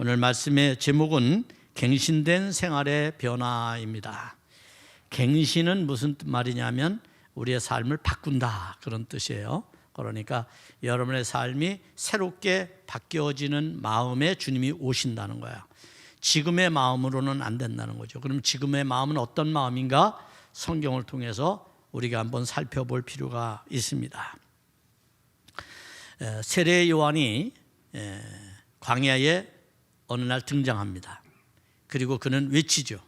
오늘 말씀의 제목은 갱신된 생활의 변화입니다. 갱신은 무슨 말이냐면 우리의 삶을 바꾼다 그런 뜻이에요. 그러니까 여러분의 삶이 새롭게 바뀌어지는 마음에 주님이 오신다는 거예요. 지금의 마음으로는 안 된다는 거죠. 그럼 지금의 마음은 어떤 마음인가? 성경을 통해서 우리가 한번 살펴볼 필요가 있습니다. 세례 요한이 광야에 어느 날 등장합니다. 그리고 그는 외치죠.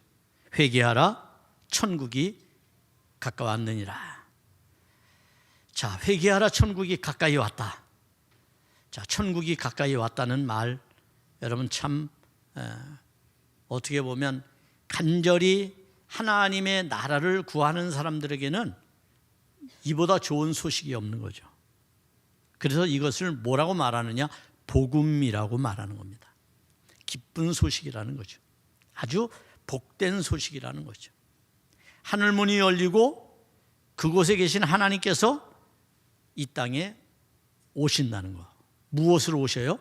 회개하라, 천국이 가까웠느니라. 자, 회개하라, 천국이 가까이 왔다. 자, 천국이 가까이 왔다는 말, 여러분 참 어떻게 보면 간절히 하나님의 나라를 구하는 사람들에게는 이보다 좋은 소식이 없는 거죠. 그래서 이것을 뭐라고 말하느냐? 복음이라고 말하는 겁니다. 기쁜 소식이라는 거죠. 아주 복된 소식이라는 거죠. 하늘문이 열리고 그곳에 계신 하나님께서 이 땅에 오신다는 거. 무엇으로 오셔요?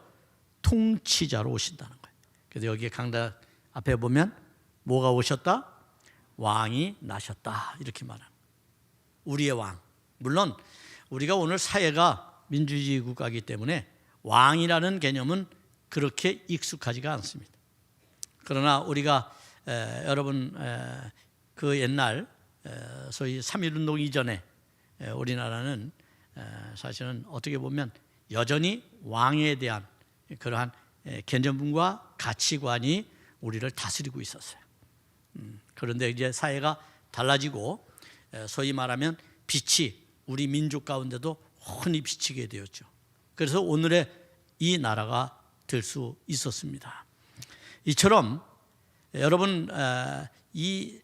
통치자로 오신다는 거예요. 그래서 여기 강단 앞에 보면 뭐가 오셨다? 왕이 나셨다 이렇게 말하는 거예요. 우리의 왕. 물론 우리가 오늘 사회가 민주주의 국가이기 때문에 왕이라는 개념은 그렇게 익숙하지가 않습니다. 그러나 우리가 여러분 그 옛날 소위 3.1운동 이전에 우리나라는 사실은 어떻게 보면 여전히 왕에 대한 그러한 개념과 가치관이 우리를 다스리고 있었어요. 그런데 이제 사회가 달라지고 소위 말하면 빛이 우리 민족 가운데도 훤히 비치게 되었죠. 그래서 오늘의 이 나라가 될 수 있었습니다. 이처럼 여러분 이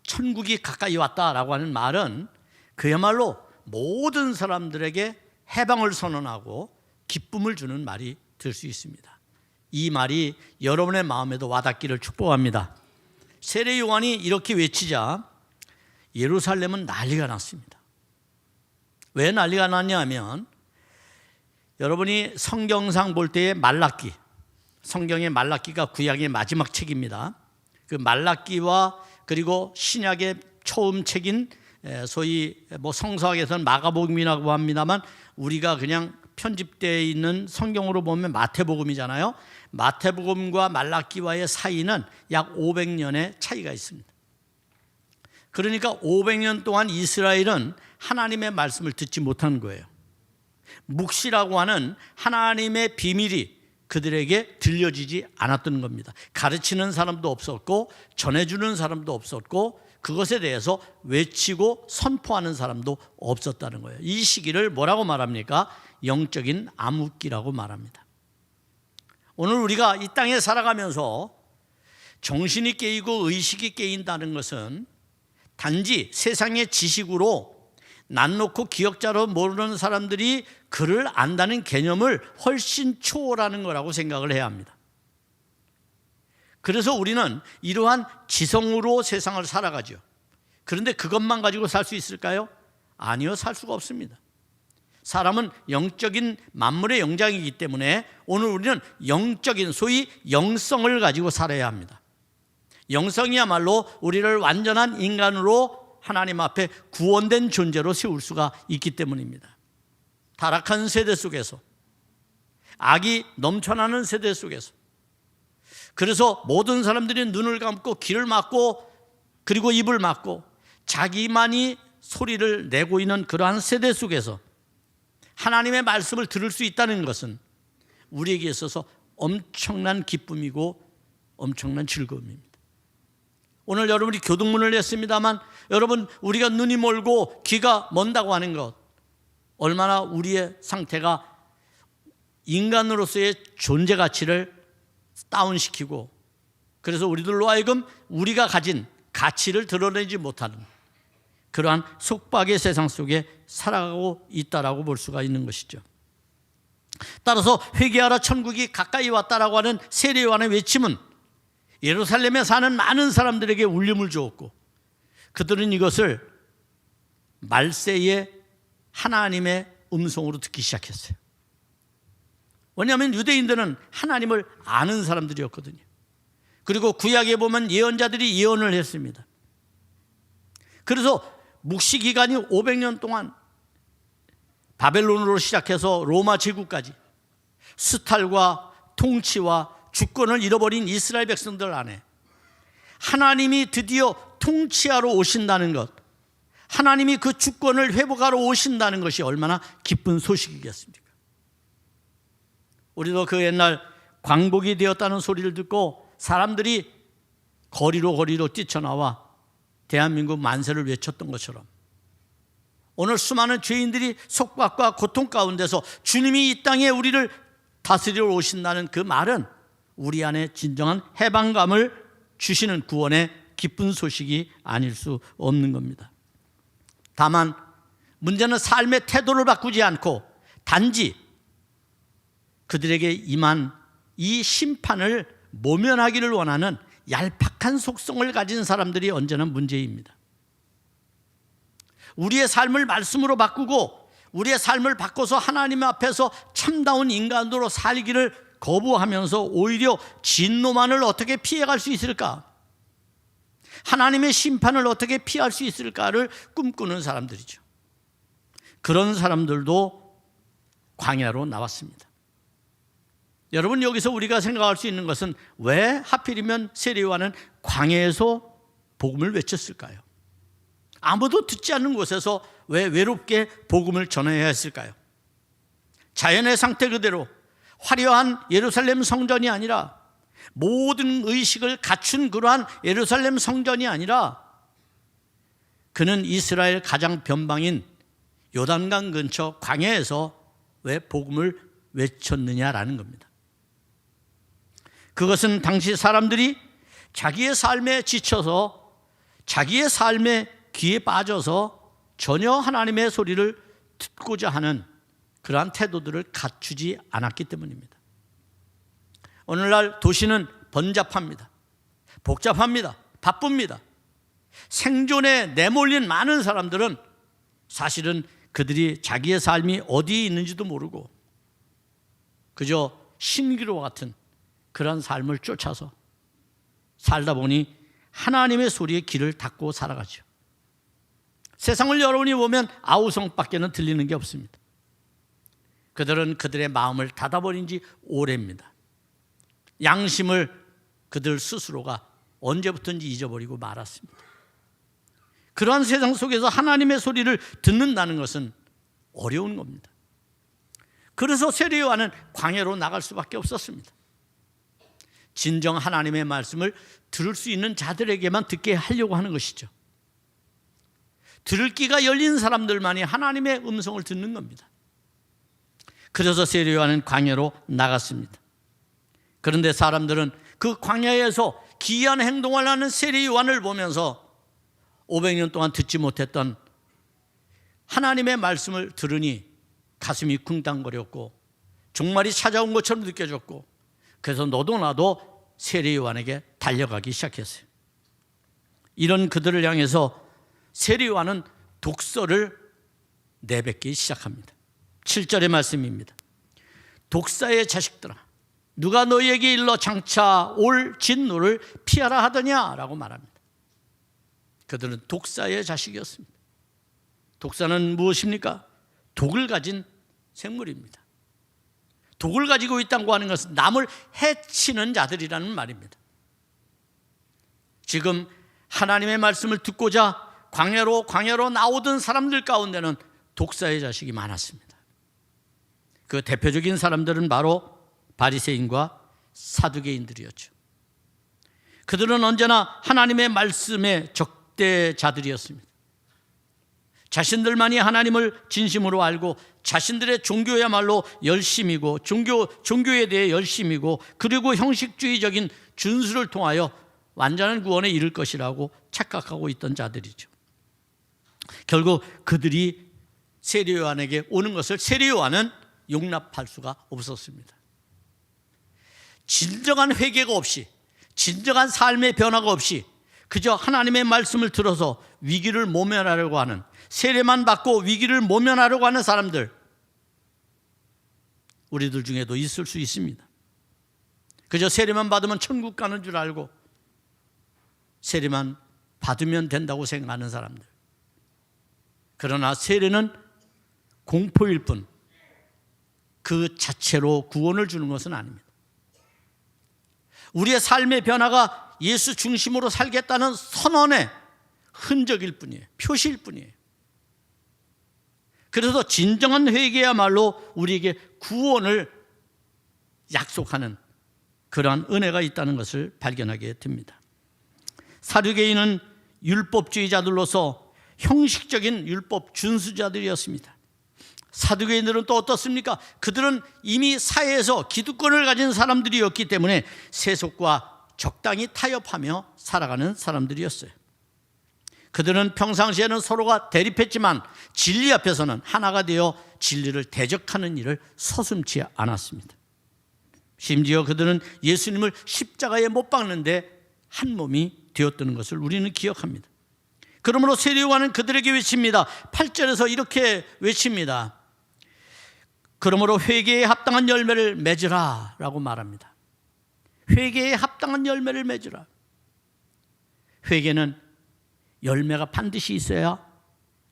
천국이 가까이 왔다라고 하는 말은 그야말로 모든 사람들에게 해방을 선언하고 기쁨을 주는 말이 될 수 있습니다. 이 말이 여러분의 마음에도 와닿기를 축복합니다. 세례 요한이 이렇게 외치자 예루살렘은 난리가 났습니다. 왜 난리가 났냐면 여러분이 성경상 볼 때의 말라기, 성경의 말라기가 구약의 마지막 책입니다. 그 말라기와 그리고 신약의 처음 책인 소위 성서학에서는 마가복음이라고 합니다만 우리가 그냥 편집되어 있는 성경으로 보면 마태복음이잖아요. 마태복음과 말라기와의 사이는 약 500년의 차이가 있습니다. 그러니까 500년 동안 이스라엘은 하나님의 말씀을 듣지 못한 거예요. 묵시라고 하는 하나님의 비밀이 그들에게 들려지지 않았던 겁니다. 가르치는 사람도 없었고 전해주는 사람도 없었고 그것에 대해서 외치고 선포하는 사람도 없었다는 거예요. 이 시기를 뭐라고 말합니까? 영적인 암흑기라고 말합니다. 오늘 우리가 이 땅에 살아가면서 정신이 깨이고 의식이 깨인다는 것은 단지 세상의 지식으로 난 놓고 기억자로 모르는 사람들이 그를 안다는 개념을 훨씬 초월하는 거라고 생각을 해야 합니다. 그래서 우리는 이러한 지성으로 세상을 살아가죠. 그런데 그것만 가지고 살 수 있을까요? 아니요, 살 수가 없습니다. 사람은 영적인 만물의 영장이기 때문에 오늘 우리는 영적인 소위 영성을 가지고 살아야 합니다. 영성이야말로 우리를 완전한 인간으로 하나님 앞에 구원된 존재로 세울 수가 있기 때문입니다. 타락한 세대 속에서, 악이 넘쳐나는 세대 속에서, 그래서 모든 사람들이 눈을 감고 귀를 막고 그리고 입을 막고 자기만이 소리를 내고 있는 그러한 세대 속에서 하나님의 말씀을 들을 수 있다는 것은 우리에게 있어서 엄청난 기쁨이고 엄청난 즐거움입니다. 오늘 여러분이 교동문을 냈습니다만 여러분 우리가 눈이 멀고 귀가 먼다고 하는 것 얼마나 우리의 상태가 인간으로서의 존재 가치를 다운시키고 그래서 우리들로 하여금 우리가 가진 가치를 드러내지 못하는 그러한 속박의 세상 속에 살아가고 있다라고 볼 수가 있는 것이죠. 따라서 회개하라 천국이 가까이 왔다라고 하는 세례 요한의 외침은 예루살렘에 사는 많은 사람들에게 울림을 주었고 그들은 이것을 말세에 하나님의 음성으로 듣기 시작했어요. 왜냐하면 유대인들은 하나님을 아는 사람들이었거든요. 그리고 구약에 보면 예언자들이 예언을 했습니다. 그래서 묵시 기간이 500년 동안 바벨론으로 시작해서 로마 제국까지 수탈과 통치와 주권을 잃어버린 이스라엘 백성들 안에 하나님이 드디어 통치하러 오신다는 것, 하나님이 그 주권을 회복하러 오신다는 것이 얼마나 기쁜 소식이겠습니까? 우리도 그 옛날 광복이 되었다는 소리를 듣고 사람들이 거리로 뛰쳐나와 대한민국 만세를 외쳤던 것처럼 오늘 수많은 죄인들이 속박과 고통 가운데서 주님이 이 땅에 우리를 다스리러 오신다는 그 말은 우리 안에 진정한 해방감을 주시는 구원의 기쁜 소식이 아닐 수 없는 겁니다. 다만 문제는 삶의 태도를 바꾸지 않고 단지 그들에게 임한 이 심판을 모면하기를 원하는 얄팍한 속성을 가진 사람들이 언제나 문제입니다. 우리의 삶을 말씀으로 바꾸고 우리의 삶을 바꿔서 하나님 앞에서 참다운 인간으로 살기를 거부하면서 오히려 진노만을 어떻게 피해갈 수 있을까? 하나님의 심판을 어떻게 피할 수 있을까를 꿈꾸는 사람들이죠. 그런 사람들도 광야로 나왔습니다. 여러분, 여기서 우리가 생각할 수 있는 것은 왜 하필이면 세례요한은 광야에서 복음을 외쳤을까요? 아무도 듣지 않는 곳에서 왜 외롭게 복음을 전해야 했을까요? 자연의 상태 그대로 화려한 예루살렘 성전이 아니라, 모든 의식을 갖춘 그러한 예루살렘 성전이 아니라, 그는 이스라엘 가장 변방인 요단강 근처 광야에서 왜 복음을 외쳤느냐라는 겁니다. 그것은 당시 사람들이 자기의 삶에 지쳐서, 자기의 삶에 귀에 빠져서 전혀 하나님의 소리를 듣고자 하는 그러한 태도들을 갖추지 않았기 때문입니다. 오늘날 도시는 번잡합니다. 복잡합니다. 바쁩니다. 생존에 내몰린 많은 사람들은 사실은 그들이 자기의 삶이 어디에 있는지도 모르고 그저 신기루 같은 그런 삶을 쫓아서 살다 보니 하나님의 소리에 귀를 닫고 살아가죠. 세상을 여러분이 보면 아우성밖에는 들리는 게 없습니다. 그들은 그들의 마음을 닫아버린 지 오래입니다. 양심을 그들 스스로가 언제부턴지 잊어버리고 말았습니다. 그러한 세상 속에서 하나님의 소리를 듣는다는 것은 어려운 겁니다. 그래서 세례요한은 광야로 나갈 수밖에 없었습니다. 진정 하나님의 말씀을 들을 수 있는 자들에게만 듣게 하려고 하는 것이죠. 들을 귀가 열린 사람들만이 하나님의 음성을 듣는 겁니다. 그래서 세례요한은 광야로 나갔습니다. 그런데 사람들은 그 광야에서 기이한 행동을 하는 세례요한을 보면서 500년 동안 듣지 못했던 하나님의 말씀을 들으니 가슴이 쿵당거렸고 종말이 찾아온 것처럼 느껴졌고, 그래서 너도 나도 세례요한에게 달려가기 시작했어요. 이런 그들을 향해서 세례요한은 독서를 내뱉기 시작합니다. 7절의 말씀입니다. 독사의 자식들아, 누가 너희에게 일러 장차 올 진노를 피하라 하더냐라고 말합니다. 그들은 독사의 자식이었습니다. 독사는 무엇입니까? 독을 가진 생물입니다. 독을 가지고 있다고 하는 것은 남을 해치는 자들이라는 말입니다. 지금 하나님의 말씀을 듣고자 광야로 나오던 사람들 가운데는 독사의 자식이 많았습니다. 그 대표적인 사람들은 바로 바리새인과 사두개인들이었죠. 그들은 언제나 하나님의 말씀에 적대자들이었습니다. 자신들만이 하나님을 진심으로 알고 자신들의 종교야말로 열심이고 종교에 대해 열심이고, 그리고 형식주의적인 준수를 통하여 완전한 구원에 이를 것이라고 착각하고 있던 자들이죠. 결국 그들이 세례요한에게 오는 것을 세례요한은 용납할 수가 없었습니다. 진정한 회개가 없이, 진정한 삶의 변화가 없이 그저 하나님의 말씀을 들어서 위기를 모면하려고 하는, 세례만 받고 위기를 모면하려고 하는 사람들, 우리들 중에도 있을 수 있습니다. 그저 세례만 받으면 천국 가는 줄 알고 세례만 받으면 된다고 생각하는 사람들. 그러나 세례는 공포일 뿐 그 자체로 구원을 주는 것은 아닙니다. 우리의 삶의 변화가 예수 중심으로 살겠다는 선언의 흔적일 뿐이에요. 표시일 뿐이에요. 그래서 진정한 회개야말로 우리에게 구원을 약속하는 그러한 은혜가 있다는 것을 발견하게 됩니다. 사두개인은 율법주의자들로서 형식적인 율법 준수자들이었습니다. 사두개인들은 또 어떻습니까? 그들은 이미 사회에서 기득권을 가진 사람들이었기 때문에 세속과 적당히 타협하며 살아가는 사람들이었어요. 그들은 평상시에는 서로가 대립했지만 진리 앞에서는 하나가 되어 진리를 대적하는 일을 서슴지 않았습니다. 심지어 그들은 예수님을 십자가에 못 박는데 한 몸이 되었다는 것을 우리는 기억합니다. 그러므로 세례요한은 그들에게 외칩니다. 8절에서 이렇게 외칩니다. 그러므로 회개에 합당한 열매를 맺으라 라고 말합니다. 회개에 합당한 열매를 맺으라. 회개는 열매가 반드시 있어야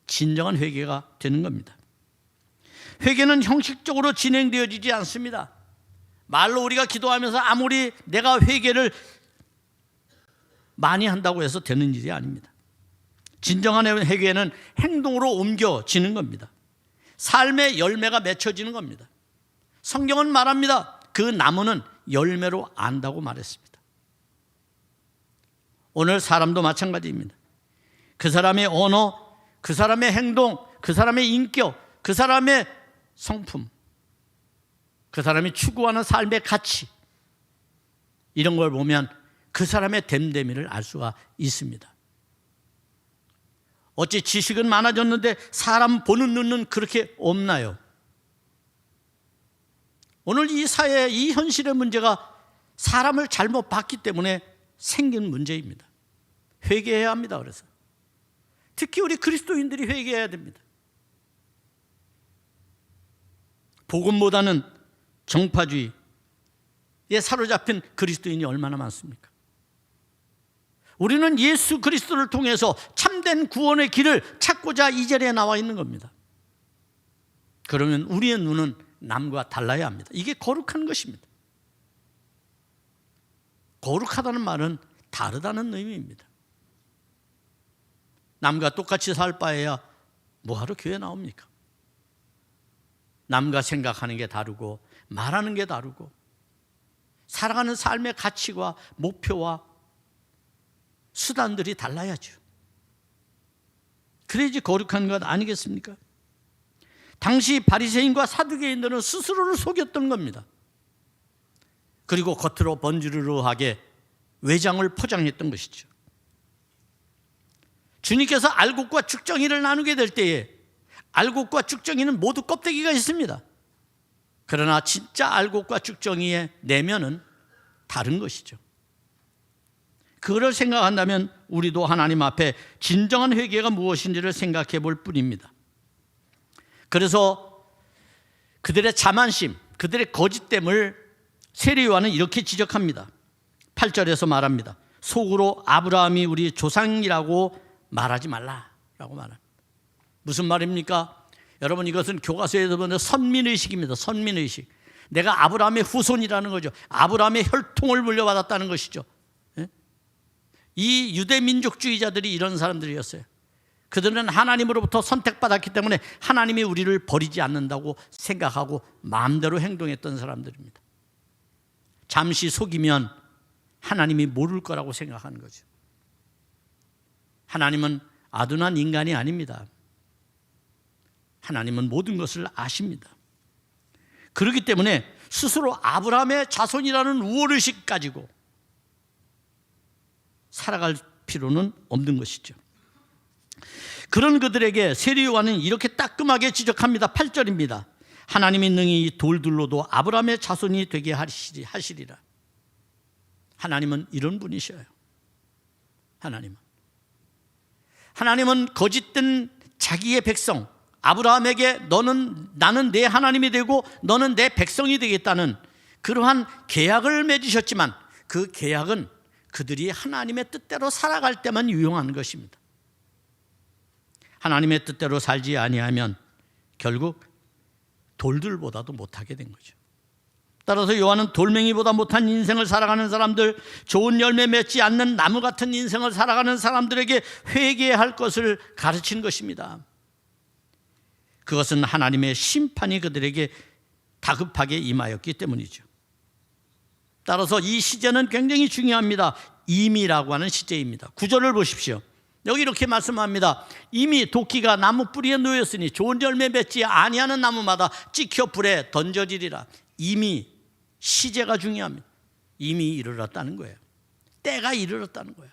진정한 회개가 되는 겁니다. 회개는 형식적으로 진행되어지지 않습니다. 말로 우리가 기도하면서 아무리 내가 회개를 많이 한다고 해서 되는 일이 아닙니다. 진정한 회개는 행동으로 옮겨지는 겁니다. 삶의 열매가 맺혀지는 겁니다. 성경은 말합니다. 그 나무는 열매로 안다고 말했습니다. 오늘 사람도 마찬가지입니다. 그 사람의 언어, 그 사람의 행동, 그 사람의 인격, 그 사람의 성품, 그 사람이 추구하는 삶의 가치, 이런 걸 보면 그 사람의 됨됨이를 알 수가 있습니다. 어찌 지식은 많아졌는데 사람 보는 눈은 그렇게 없나요? 오늘 이 사회, 이 현실의 문제가 사람을 잘못 봤기 때문에 생긴 문제입니다. 회개해야 합니다. 그래서 특히 우리 그리스도인들이 회개해야 됩니다. 복음보다는 정파주의에 사로잡힌 그리스도인이 얼마나 많습니까? 우리는 예수 그리스도를 통해서 참된 구원의 길을 찾고자 이 자리에 나와 있는 겁니다. 그러면 우리의 눈은 남과 달라야 합니다. 이게 거룩한 것입니다. 거룩하다는 말은 다르다는 의미입니다. 남과 똑같이 살 바에야 뭐하러 교회 나옵니까? 남과 생각하는 게 다르고 말하는 게 다르고 살아가는 삶의 가치와 목표와 수단들이 달라야죠. 그래야지 거룩한 것 아니겠습니까? 당시 바리새인과 사두개인들은 스스로를 속였던 겁니다. 그리고 겉으로 번지르르하게 외장을 포장했던 것이죠. 주님께서 알곡과 죽정이를 나누게 될 때에 알곡과 죽정이는 모두 껍데기가 있습니다. 그러나 진짜 알곡과 죽정이의 내면은 다른 것이죠. 그걸 생각한다면 우리도 하나님 앞에 진정한 회개가 무엇인지를 생각해 볼 뿐입니다. 그래서 그들의 자만심, 그들의 거짓됨을 세례요한은 이렇게 지적합니다. 8절에서 말합니다. 속으로 아브라함이 우리 조상이라고 말하지 말라라고 말합니다. 무슨 말입니까? 여러분, 이것은 교과서에서 보는 선민의식입니다. 선민의식. 내가 아브라함의 후손이라는 거죠. 아브라함의 혈통을 물려받았다는 것이죠. 이 유대민족주의자들이 이런 사람들이었어요. 그들은 하나님으로부터 선택받았기 때문에 하나님이 우리를 버리지 않는다고 생각하고 마음대로 행동했던 사람들입니다. 잠시 속이면 하나님이 모를 거라고 생각하는 거죠. 하나님은 아둔한 인간이 아닙니다. 하나님은 모든 것을 아십니다. 그렇기 때문에 스스로 아브라함의 자손이라는 우월의식 가지고 살아갈 필요는 없는 것이죠. 그런 그들에게 세례요한은 이렇게 따끔하게 지적합니다. 8절입니다. 하나님이 능히 이 돌들로도 아브라함의 자손이 되게 하시리라. 하나님은 이런 분이셔요. 하나님은 거짓된 자기의 백성 아브라함에게 나는 내 하나님이 되고 너는 내 백성이 되겠다는 그러한 계약을 맺으셨지만 그 계약은 그들이 하나님의 뜻대로 살아갈 때만 유용한 것입니다. 하나님의 뜻대로 살지 아니하면 결국 돌들보다도 못하게 된 거죠. 따라서 요한은 돌멩이보다 못한 인생을 살아가는 사람들, 좋은 열매 맺지 않는 나무 같은 인생을 살아가는 사람들에게 회개해야 할 것을 가르친 것입니다. 그것은 하나님의 심판이 그들에게 다급하게 임하였기 때문이죠. 따라서 이 시제는 굉장히 중요합니다. 임이라고 하는 시제입니다. 9절을 보십시오. 여기 이렇게 말씀합니다. 이미 도끼가 나무 뿌리에 놓였으니 좋은 열매 맺지 아니하는 나무마다 찍혀 불에 던져지리라. 이미 시제가 중요합니다. 이미 이르렀다는 거예요. 때가 이르렀다는 거예요.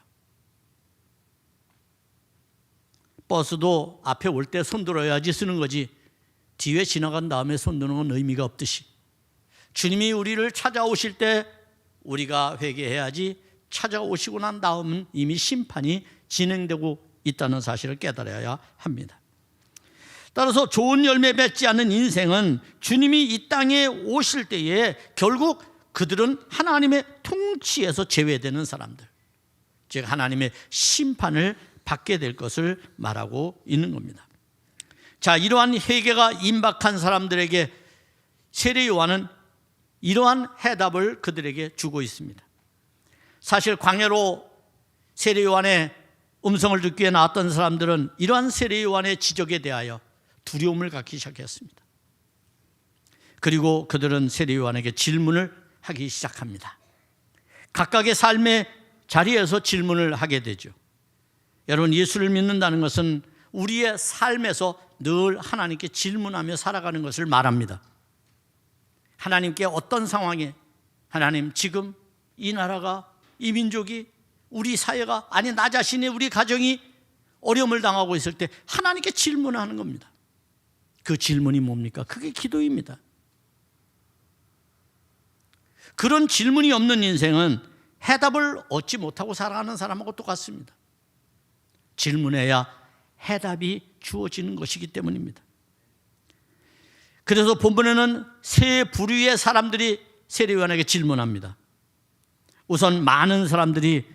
버스도 앞에 올 때 손들어야지 쓰는 거지 뒤에 지나간 다음에 손드는 건 의미가 없듯이 주님이 우리를 찾아오실 때 우리가 회개해야지 찾아오시고 난 다음은 이미 심판이 진행되고 있다는 사실을 깨달아야 합니다. 따라서 좋은 열매 맺지 않는 인생은 주님이 이 땅에 오실 때에 결국 그들은 하나님의 통치에서 제외되는 사람들, 즉 하나님의 심판을 받게 될 것을 말하고 있는 겁니다. 자, 이러한 회개가 임박한 사람들에게 세례 요한은 이러한 해답을 그들에게 주고 있습니다. 사실 광야로 세례 요한의 음성을 듣기 위해 나왔던 사람들은 이러한 세례 요한의 지적에 대하여 두려움을 갖기 시작했습니다. 그리고 그들은 세례 요한에게 질문을 하기 시작합니다. 각각의 삶의 자리에서 질문을 하게 되죠. 여러분, 예수를 믿는다는 것은 우리의 삶에서 늘 하나님께 질문하며 살아가는 것을 말합니다. 하나님께 어떤 상황에, 하나님 지금 이 나라가, 이 민족이, 우리 사회가, 아니 나 자신이, 우리 가정이 어려움을 당하고 있을 때 하나님께 질문하는 겁니다. 그 질문이 뭡니까? 그게 기도입니다. 그런 질문이 없는 인생은 해답을 얻지 못하고 살아가는 사람하고 똑같습니다. 질문해야 해답이 주어지는 것이기 때문입니다. 그래서 본문에는 세 부류의 사람들이 세례 요한에게 질문합니다. 우선 많은 사람들이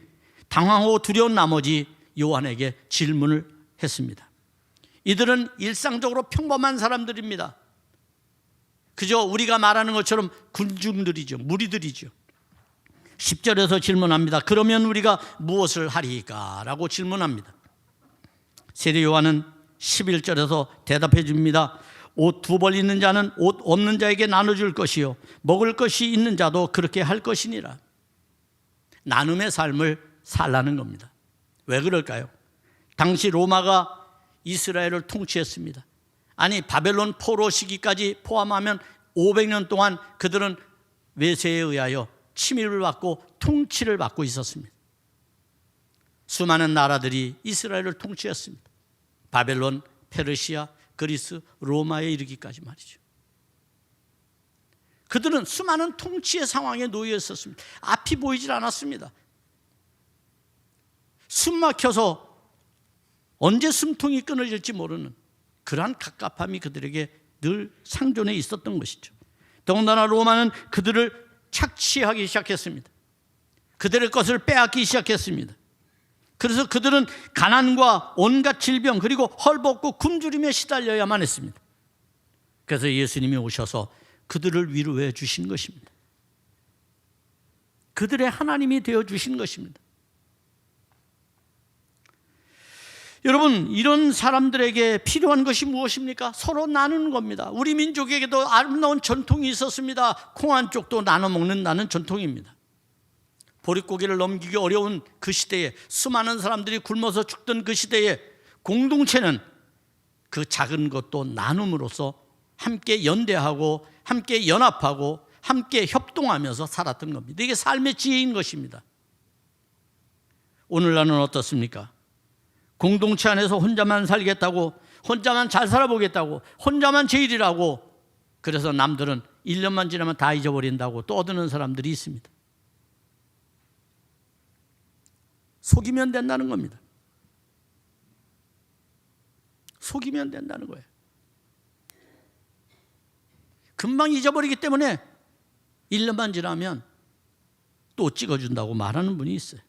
당황하고 두려운 나머지 요한에게 질문을 했습니다. 이들은 일상적으로 평범한 사람들입니다. 그저 우리가 말하는 것처럼 군중들이죠. 무리들이죠. 10절에서 질문합니다. 그러면 우리가 무엇을 하리까? 라고 질문합니다. 세례 요한은 11절에서 대답해 줍니다. 옷 2벌 있는 자는 옷 없는 자에게 나눠줄 것이요 먹을 것이 있는 자도 그렇게 할 것이니라. 나눔의 삶을 살라는 겁니다. 왜 그럴까요? 당시 로마가 이스라엘을 통치했습니다. 아니 바벨론 포로 시기까지 포함하면 500년 동안 그들은 외세에 의하여 침입을 받고 통치를 받고 있었습니다. 수많은 나라들이 이스라엘을 통치했습니다. 바벨론, 페르시아, 그리스, 로마에 이르기까지 말이죠. 그들은 수많은 통치의 상황에 놓여 있었습니다. 앞이 보이질 않았습니다. 숨 막혀서 언제 숨통이 끊어질지 모르는 그러한 갑갑함이 그들에게 늘 상존해 있었던 것이죠. 더군다나 로마는 그들을 착취하기 시작했습니다. 그들의 것을 빼앗기 시작했습니다. 그래서 그들은 가난과 온갖 질병 그리고 헐벗고 굶주림에 시달려야만 했습니다. 그래서 예수님이 오셔서 그들을 위로해 주신 것입니다. 그들의 하나님이 되어 주신 것입니다. 여러분, 이런 사람들에게 필요한 것이 무엇입니까? 서로 나누는 겁니다. 우리 민족에게도 아름다운 전통이 있었습니다. 콩 한 쪽도 나눠 먹는다는 전통입니다. 보릿고개를 넘기기 어려운 그 시대에, 수많은 사람들이 굶어서 죽던 그 시대에 공동체는 그 작은 것도 나눔으로써 함께 연대하고 함께 연합하고 함께 협동하면서 살았던 겁니다. 이게 삶의 지혜인 것입니다. 오늘날은 어떻습니까? 공동체 안에서 혼자만 살겠다고, 혼자만 잘 살아보겠다고, 혼자만 제일이라고, 그래서 남들은 1년만 지나면 다 잊어버린다고 떠드는 사람들이 있습니다. 속이면 된다는 겁니다. 속이면 된다는 거예요. 금방 잊어버리기 때문에 1년만 지나면 또 찍어준다고 말하는 분이 있어요.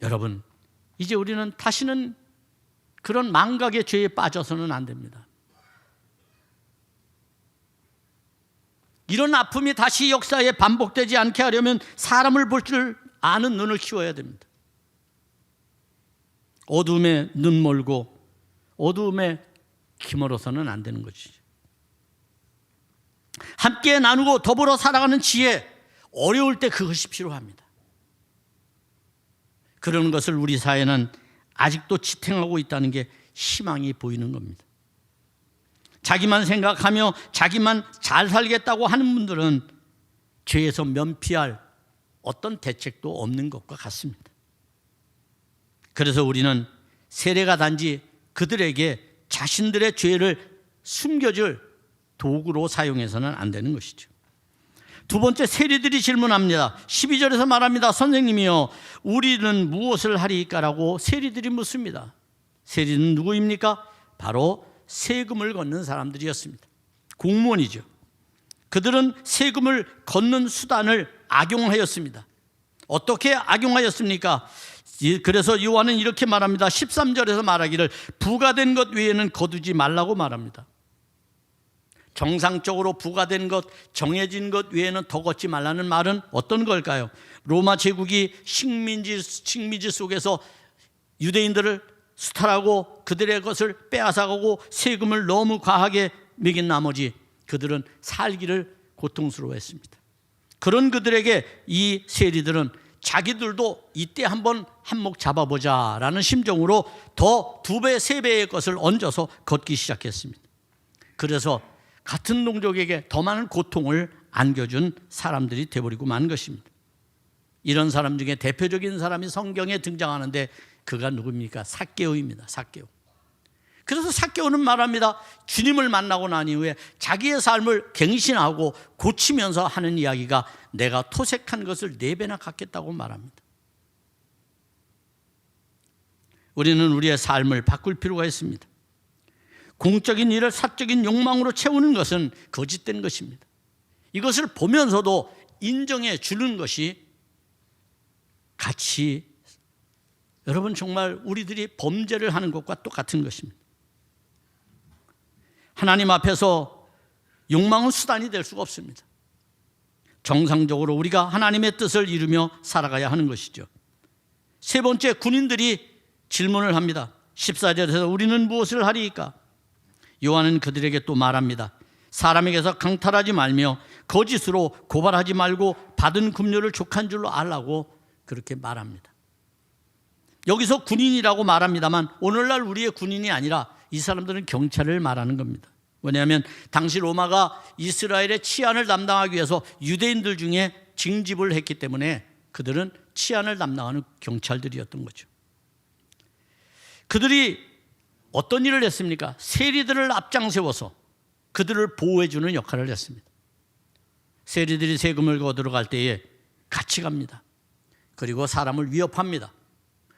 여러분, 이제 우리는 다시는 그런 망각의 죄에 빠져서는 안 됩니다. 이런 아픔이 다시 역사에 반복되지 않게 하려면 사람을 볼 줄 아는 눈을 키워야 됩니다. 어두움에 눈 멀고 어두움에 기멀어서는 안 되는 것이죠. 함께 나누고 더불어 살아가는 지혜, 어려울 때 그것이 필요합니다. 그런 것을 우리 사회는 아직도 지탱하고 있다는 게 희망이 보이는 겁니다. 자기만 생각하며 자기만 잘 살겠다고 하는 분들은 죄에서 면피할 어떤 대책도 없는 것과 같습니다. 그래서 우리는 세례가 단지 그들에게 자신들의 죄를 숨겨줄 도구로 사용해서는 안 되는 것이죠. 두 번째, 세리들이 질문합니다. 12절에서 말합니다. 선생님이요, 우리는 무엇을 하리까라고 세리들이 묻습니다. 세리는 누구입니까? 바로 세금을 걷는 사람들이었습니다. 공무원이죠. 그들은 세금을 걷는 수단을 악용하였습니다. 어떻게 악용하였습니까? 그래서 요한은 이렇게 말합니다. 13절에서 말하기를 부과된 것 외에는 거두지 말라고 말합니다. 정상적으로 부과된 것, 정해진 것 외에는 더 걷지 말라는 말은 어떤 걸까요? 로마 제국이 식민지 속에서 유대인들을 수탈하고 그들의 것을 빼앗아가고 세금을 너무 과하게 매긴 나머지 그들은 살기를 고통스러워했습니다. 그런 그들에게 이 세리들은 자기들도 이때 한번 한몫 잡아보자라는 심정으로 더 2배, 3배의 것을 얹어서 걷기 시작했습니다. 그래서 같은 동족에게 더 많은 고통을 안겨준 사람들이 되어버리고 만 것입니다. 이런 사람 중에 대표적인 사람이 성경에 등장하는데 그가 누굽니까? 삭개오입니다. 삭개오. 그래서 삭개오는 말합니다. 주님을 만나고 난 이후에 자기의 삶을 갱신하고 고치면서 하는 이야기가 내가 토색한 것을 4배나 갚겠다고 말합니다. 우리는 우리의 삶을 바꿀 필요가 있습니다. 공적인 일을 사적인 욕망으로 채우는 것은 거짓된 것입니다. 이것을 보면서도 인정해 주는 것이 같이, 여러분, 정말 우리들이 범죄를 하는 것과 똑같은 것입니다. 하나님 앞에서 욕망은 수단이 될 수가 없습니다. 정상적으로 우리가 하나님의 뜻을 이루며 살아가야 하는 것이죠. 세 번째, 군인들이 질문을 합니다. 14절에서 우리는 무엇을 하리이까? 요한은 그들에게 또 말합니다. 사람에게서 강탈하지 말며 거짓으로 고발하지 말고 받은 급료를 족한 줄로 알라고 그렇게 말합니다. 여기서 군인이라고 말합니다만 오늘날 우리의 군인이 아니라 이 사람들은 경찰을 말하는 겁니다. 왜냐하면 당시 로마가 이스라엘의 치안을 담당하기 위해서 유대인들 중에 징집을 했기 때문에 그들은 치안을 담당하는 경찰들이었던 거죠. 그들이 어떤 일을 했습니까? 세리들을 앞장세워서 그들을 보호해주는 역할을 했습니다. 세리들이 세금을 거두러 갈 때에 같이 갑니다. 그리고 사람을 위협합니다.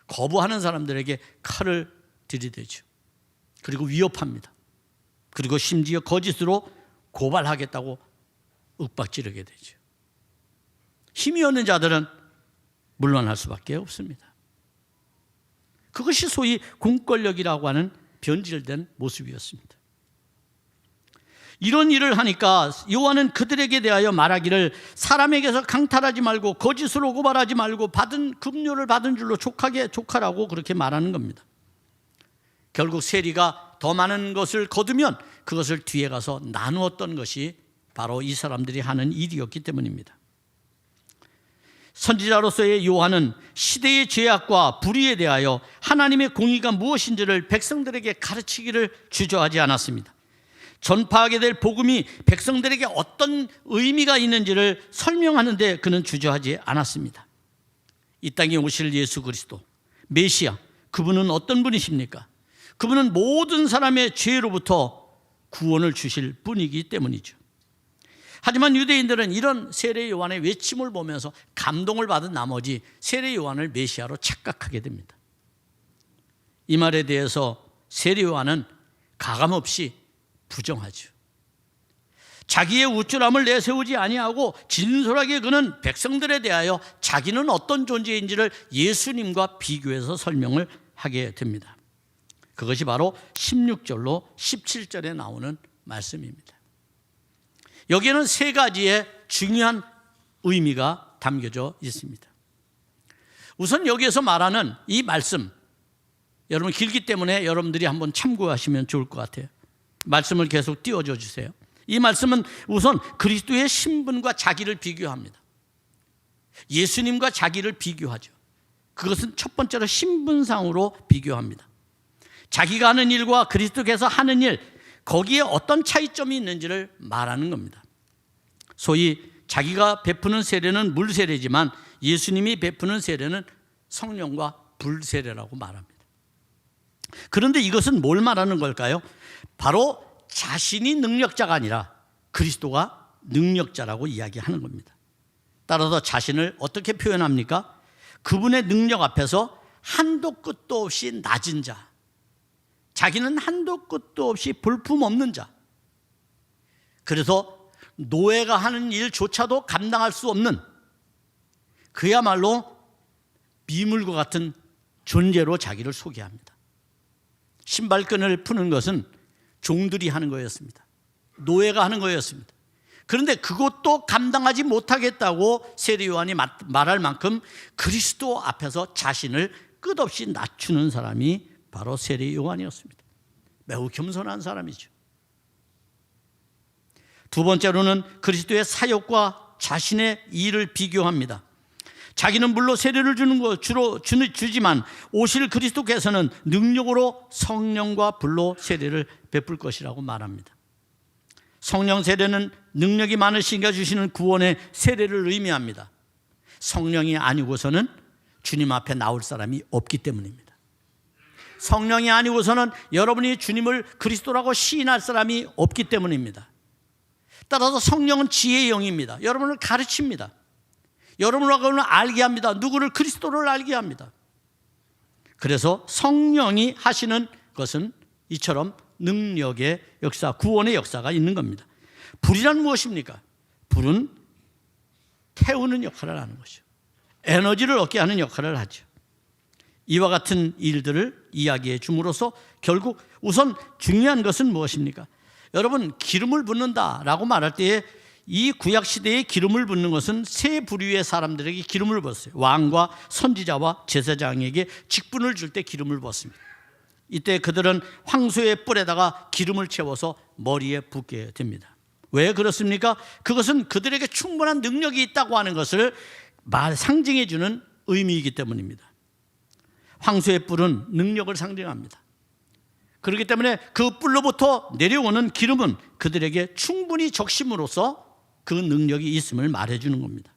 거부하는 사람들에게 칼을 들이대죠. 그리고 위협합니다. 그리고 심지어 거짓으로 고발하겠다고 윽박지르게 되죠. 힘이 없는 자들은 물러날 수밖에 없습니다. 그것이 소위 공권력이라고 하는 변질된 모습이었습니다. 이런 일을 하니까 요한은 그들에게 대하여 말하기를 사람에게서 강탈하지 말고 거짓으로 고발하지 말고 받은 급료를 받은 줄로 족하라고 그렇게 말하는 겁니다. 결국 세리가 더 많은 것을 거두면 그것을 뒤에 가서 나누었던 것이 바로 이 사람들이 하는 일이었기 때문입니다. 선지자로서의 요한은 시대의 죄악과 불의에 대하여 하나님의 공의가 무엇인지를 백성들에게 가르치기를 주저하지 않았습니다. 전파하게 될 복음이 백성들에게 어떤 의미가 있는지를 설명하는 데 그는 주저하지 않았습니다. 이 땅에 오실 예수 그리스도 메시아, 그분은 어떤 분이십니까? 그분은 모든 사람의 죄로부터 구원을 주실 분이기 때문이죠. 하지만 유대인들은 이런 세례 요한의 외침을 보면서 감동을 받은 나머지 세례 요한을 메시아로 착각하게 됩니다. 이 말에 대해서 세례 요한은 가감없이 부정하죠. 자기의 우쭐함을 내세우지 아니하고 진솔하게 그는 백성들에 대하여 자기는 어떤 존재인지를 예수님과 비교해서 설명을 하게 됩니다. 그것이 바로 16절로 17절에 나오는 말씀입니다. 여기에는 세 가지의 중요한 의미가 담겨져 있습니다. 우선 여기에서 말하는 이 말씀, 여러분 길기 때문에 여러분들이 한번 참고하시면 좋을 것 같아요. 말씀을 계속 띄워줘 주세요. 이 말씀은 우선 그리스도의 신분과 자기를 비교합니다. 예수님과 자기를 비교하죠. 그것은 첫 번째로 신분상으로 비교합니다. 자기가 하는 일과 그리스도께서 하는 일, 거기에 어떤 차이점이 있는지를 말하는 겁니다. 소위 자기가 베푸는 세례는 물 세례지만 예수님이 베푸는 세례는 성령과 불 세례라고 말합니다. 그런데 이것은 뭘 말하는 걸까요? 바로 자신이 능력자가 아니라 그리스도가 능력자라고 이야기하는 겁니다. 따라서 자신을 어떻게 표현합니까? 그분의 능력 앞에서 한도 끝도 없이 낮은 자, 자기는 한도 끝도 없이 볼품없는 자, 그래서 노예가 하는 일조차도 감당할 수 없는 그야말로 미물과 같은 존재로 자기를 소개합니다. 신발끈을 푸는 것은 종들이 하는 거였습니다. 노예가 하는 거였습니다. 그런데 그것도 감당하지 못하겠다고 세례 요한이 말할 만큼 그리스도 앞에서 자신을 끝없이 낮추는 사람이 바로 세례 요한이었습니다. 매우 겸손한 사람이죠. 두 번째로는 그리스도의 사역과 자신의 일을 비교합니다. 자기는 물로 세례를 주지만 오실 그리스도께서는 능력으로 성령과 불로 세례를 베풀 것이라고 말합니다. 성령 세례는 능력이 많으신가 주시는 구원의 세례를 의미합니다. 성령이 아니고서는 주님 앞에 나올 사람이 없기 때문입니다. 성령이 아니고서는 여러분이 주님을 그리스도라고 시인할 사람이 없기 때문입니다. 따라서 성령은 지혜의 영입니다. 여러분을 가르칩니다. 여러분을 알게 합니다. 누구를? 그리스도를 알게 합니다. 그래서 성령이 하시는 것은 이처럼 능력의 역사, 구원의 역사가 있는 겁니다. 불이란 무엇입니까? 불은 태우는 역할을 하는 것이죠. 에너지를 얻게 하는 역할을 하죠. 이와 같은 일들을 이야기해 줌으로써 결국 우선 중요한 것은 무엇입니까? 여러분, 기름을 붓는다라고 말할 때에 이 구약시대에 기름을 붓는 것은 세 부류의 사람들에게 기름을 부었어요. 왕과 선지자와 제사장에게 직분을 줄 때 기름을 부었습니다. 이때 그들은 황소의 뿔에다가 기름을 채워서 머리에 붓게 됩니다. 왜 그렇습니까? 그것은 그들에게 충분한 능력이 있다고 하는 것을 상징해 주는 의미이기 때문입니다. 황소의 뿔은 능력을 상징합니다. 그렇기 때문에 그 뿔로부터 내려오는 기름은 그들에게 충분히 적심으로써 그 능력이 있음을 말해주는 겁니다.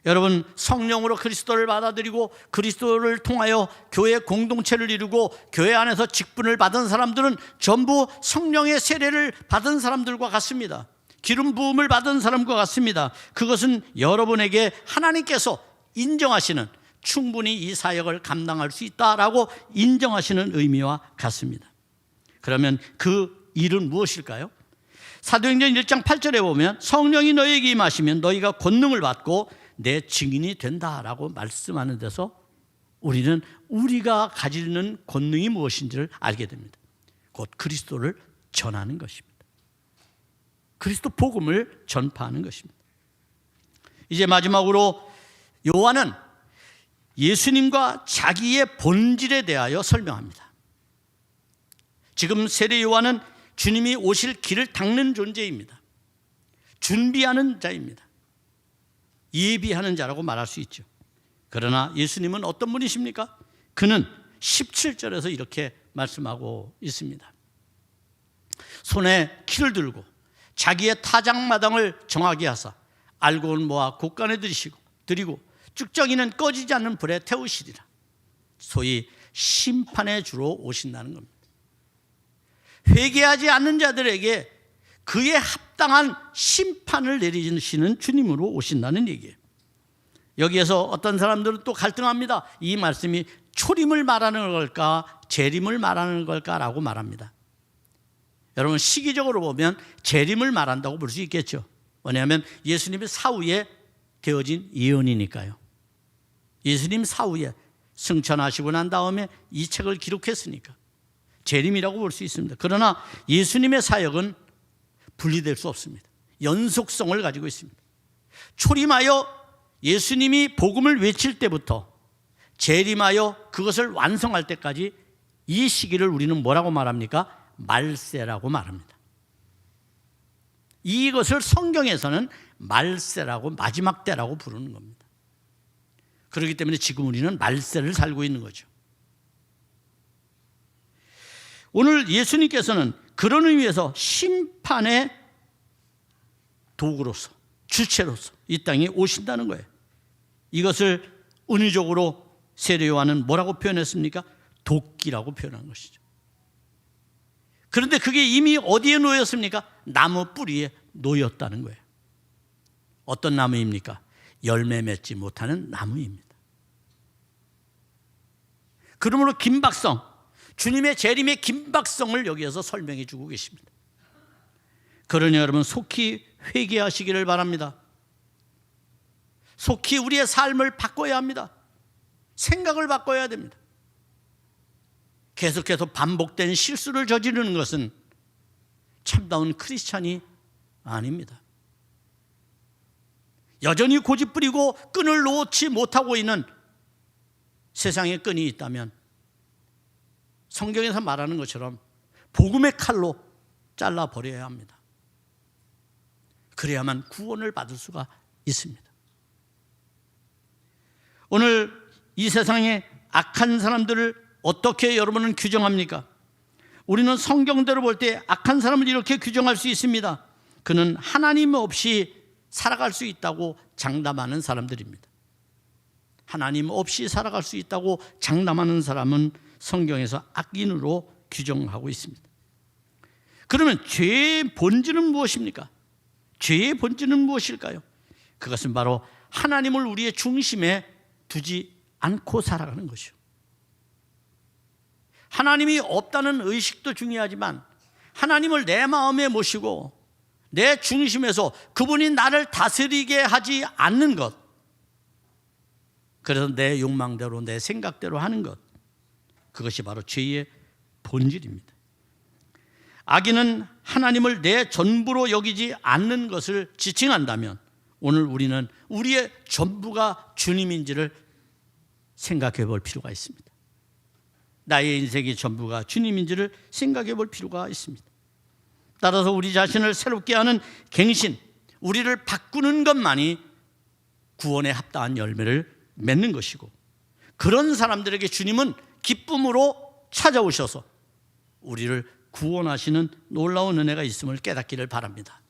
여러분, 성령으로 그리스도를 받아들이고 그리스도를 통하여 교회 공동체를 이루고 교회 안에서 직분을 받은 사람들은 전부 성령의 세례를 받은 사람들과 같습니다. 기름 부음을 받은 사람과 같습니다. 그것은 여러분에게 하나님께서 인정하시는, 충분히 이 사역을 감당할 수 있다라고 인정하시는 의미와 같습니다. 그러면 그 일은 무엇일까요? 사도행전 1장 8절에 보면 성령이 너희에게 임하시면 너희가 권능을 받고 내 증인이 된다라고 말씀하는 데서 우리는 우리가 가지는 권능이 무엇인지를 알게 됩니다. 곧 그리스도를 전하는 것입니다. 그리스도 복음을 전파하는 것입니다. 이제 마지막으로 요한은 예수님과 자기의 본질에 대하여 설명합니다. 지금 세례 요한은 주님이 오실 길을 닦는 존재입니다. 준비하는 자입니다. 예비하는 자라고 말할 수 있죠. 그러나 예수님은 어떤 분이십니까? 그는 17절에서 이렇게 말씀하고 있습니다. 손에 키를 들고 자기의 타작마당을 정하게 하사 알고 온 모아 곳간에 드리고 쭉정이는 꺼지지 않는 불에 태우시리라. 소위 심판의 주로 오신다는 겁니다. 회개하지 않는 자들에게 그에 합당한 심판을 내리시는 주님으로 오신다는 얘기예요. 여기에서 어떤 사람들은 또 갈등합니다. 이 말씀이 초림을 말하는 걸까, 재림을 말하는 걸까라고 말합니다. 여러분 시기적으로 보면 재림을 말한다고 볼 수 있겠죠. 왜냐하면 예수님의 사후에 되어진 예언이니까요. 예수님 사후에 승천하시고 난 다음에 이 책을 기록했으니까 재림이라고 볼 수 있습니다. 그러나 예수님의 사역은 분리될 수 없습니다. 연속성을 가지고 있습니다. 초림하여 예수님이 복음을 외칠 때부터 재림하여 그것을 완성할 때까지 이 시기를 우리는 뭐라고 말합니까? 말세라고 말합니다. 이것을 성경에서는 말세라고, 마지막 때라고 부르는 겁니다. 그렇기 때문에 지금 우리는 말세를 살고 있는 거죠. 오늘 예수님께서는 그런 의미에서 심판의 도구로서, 주체로서 이 땅에 오신다는 거예요. 이것을 은유적으로 세례 요한은 뭐라고 표현했습니까? 도끼라고 표현한 것이죠. 그런데 그게 이미 어디에 놓였습니까? 나무 뿌리에 놓였다는 거예요. 어떤 나무입니까? 열매 맺지 못하는 나무입니다. 그러므로 긴박성, 주님의 재림의 긴박성을 여기에서 설명해 주고 계십니다. 그러니 여러분 속히 회개하시기를 바랍니다. 속히 우리의 삶을 바꿔야 합니다. 생각을 바꿔야 됩니다. 계속해서 반복된 실수를 저지르는 것은 참다운 크리스찬이 아닙니다. 여전히 고집부리고 끈을 놓지 못하고 있는 세상에 끈이 있다면 성경에서 말하는 것처럼 복음의 칼로 잘라버려야 합니다. 그래야만 구원을 받을 수가 있습니다. 오늘 이 세상에 악한 사람들을 어떻게 여러분은 규정합니까? 우리는 성경대로 볼 때 악한 사람을 이렇게 규정할 수 있습니다. 그는 하나님 없이 살아갈 수 있다고 장담하는 사람들입니다. 하나님 없이 살아갈 수 있다고 장담하는 사람은 성경에서 악인으로 규정하고 있습니다. 그러면 죄의 본질은 무엇입니까? 죄의 본질은 무엇일까요? 그것은 바로 하나님을 우리의 중심에 두지 않고 살아가는 것이요. 하나님이 없다는 의식도 중요하지만 하나님을 내 마음에 모시고 내 중심에서 그분이 나를 다스리게 하지 않는 것, 그래서 내 욕망대로 내 생각대로 하는 것, 그것이 바로 죄의 본질입니다. 악인은 하나님을 내 전부로 여기지 않는 것을 지칭한다면 오늘 우리는 우리의 전부가 주님인지를 생각해 볼 필요가 있습니다. 나의 인생의 전부가 주님인지를 생각해 볼 필요가 있습니다. 따라서 우리 자신을 새롭게 하는 갱신, 우리를 바꾸는 것만이 구원에 합당한 열매를 맺는 것이고, 그런 사람들에게 주님은 기쁨으로 찾아오셔서 우리를 구원하시는 놀라운 은혜가 있음을 깨닫기를 바랍니다.